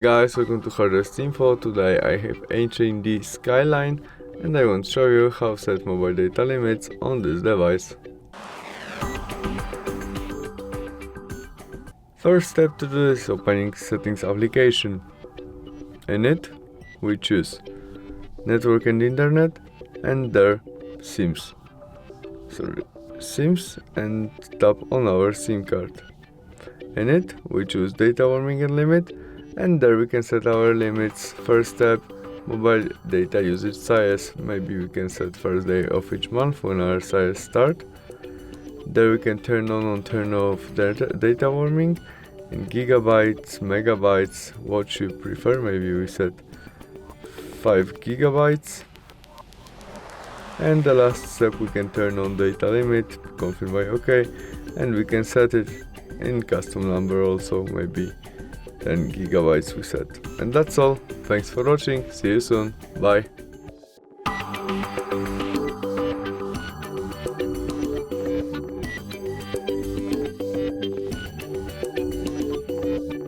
Guys, welcome to HardReset.Info. Today I have HMD Skyline and I want to show you how to set mobile data limits on this device. First step to do is opening settings application. In it, we choose network and internet and there SIMs. SIMs and tap on our SIM card. In it, we choose data roaming and limit. And there we can set our limits. First step, mobile data usage size. Maybe we can set first day of each month when our size start. There we can turn on or turn off data roaming in gigabytes, megabytes, what you prefer. Maybe we set 5 gigabytes. And the last step, we can turn on data limit, confirm by OK, and we can set it in custom number also, maybe 10 gigabytes we set. And that's all. Thanks for watching. See you soon. Bye.